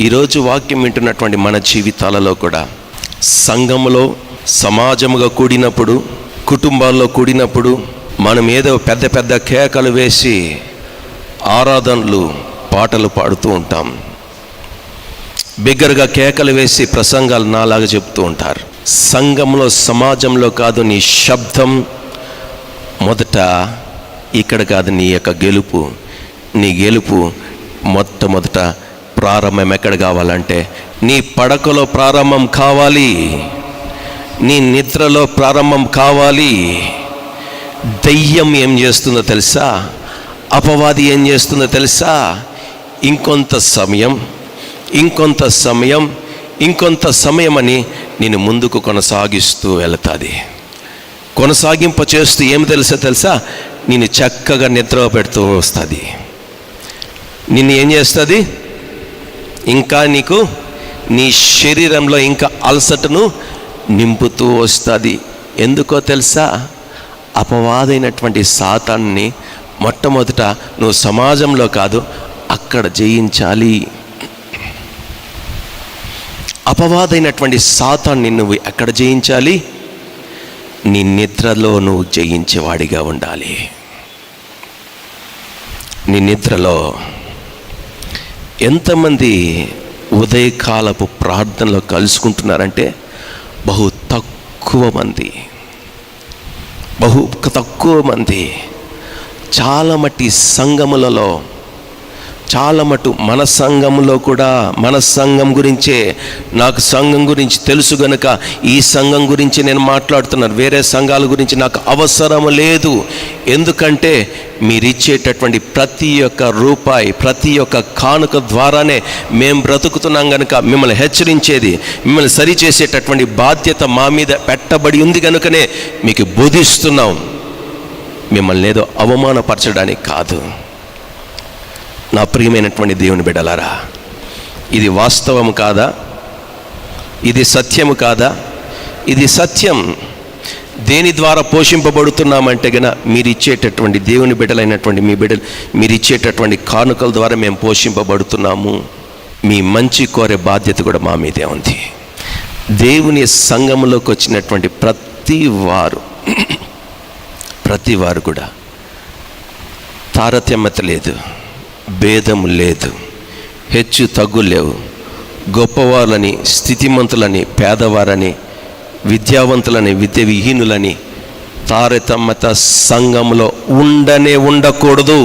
ఈరోజు వాక్యం వింటున్నటువంటి మన జీవితాలలో కూడా సంఘములో సమాజముగా కూడినప్పుడు, కుటుంబాల్లో కూడినప్పుడు మనం ఏదో పెద్ద పెద్ద కేకలు వేసి ఆరాధనలు పాటలు పాడుతూ ఉంటాం. బిగ్గరగా కేకలు వేసి ప్రసంగాలు నాలాగా చెప్తూ ఉంటారు. సంఘంలో సమాజంలో కాదు నీ శబ్దం మొదట ఇక్కడ కాదు. నీ యొక్క గెలుపు, నీ గెలుపు మొట్టమొదట ప్రారంభం ఎక్కడ కావాలంటే నీ పడకలో ప్రారంభం కావాలి, నీ నిద్రలో ప్రారంభం కావాలి. దయ్యం ఏం చేస్తుందో తెలుసా? అపవాది ఏం చేస్తుందో తెలుసా? ఇంకొంత సమయం అని నేను ముందుకు కొనసాగిస్తూ వెళుతుంది. కొనసాగింప చేస్తూ ఏం తెలుసా? నేను చక్కగా నిద్ర పెడుతూ వస్తుంది. నిన్ను ఏం చేస్తుంది? ఇంకా నీకు నీ శరీరంలో ఇంకా అలసటను నింపుతూ వస్తుంది. ఎందుకో తెలుసా? అపవాదైనటువంటి సాతాన్ని మొట్టమొదట నువ్వు సమాజంలో కాదు, అక్కడ జయించాలి. అపవాదైనటువంటి సాతాన్ని నువ్వు ఎక్కడ జయించాలి? నీ నిద్రలో నువ్వు జయించేవాడిగా ఉండాలి. నీ నిద్రలో ఎంతమంది ఉదయకాలపు ప్రార్థనలో కలుసుకుంటున్నారంటే బహు తక్కువ మంది. చాలా మట్టి సంఘములలో, చాలా మటు మన సంఘంలో కూడా, మన సంఘం గురించే, నాకు సంఘం గురించి తెలుసు గనుక ఈ సంఘం గురించి నేను మాట్లాడుతున్నాను. వేరే సంఘాల గురించి నాకు అవసరం లేదు. ఎందుకంటే మీరిచ్చేటటువంటి ప్రతి ఒక్క రూపాయి, ప్రతి ఒక్క కానుక ద్వారానే మేము బ్రతుకుతున్నాం కనుక మిమ్మల్ని హెచ్చరించేది, మిమ్మల్ని సరిచేసేటటువంటి బాధ్యత మా మీద పెట్టబడి ఉంది కనుకనే మీకు బోధిస్తున్నాం. మిమ్మల్ని ఏదో అవమానపరచడానికి కాదు. నా ప్రియమైనటువంటి దేవుని బిడ్డలారా, ఇది వాస్తవం కాదా? ఇది సత్యము కాదా? ఇది సత్యం. దేని ద్వారా పోషింపబడుతున్నామంటే గన మీరు ఇచ్చేటటువంటి దేవుని బిడ్డలైనటువంటి మీరు ఇచ్చేటటువంటి కానుకల ద్వారా మేము పోషింపబడుతున్నాము. మీ మంచి కోరే బాధ్యత కూడా మా మీదే ఉంది. దేవుని సంఘంలోకి వచ్చినటువంటి ప్రతి వారు కూడా తారతమ్యత లేదు, భేదము లేదు, హెచ్చు తగ్గు లేవు. గొప్పవాళ్ళని, స్థితిమంతులని, పేదవారని, విద్యావంతులని, విద్య విహీనులని తారతమ్యత సంఘంలో ఉండకూడదు.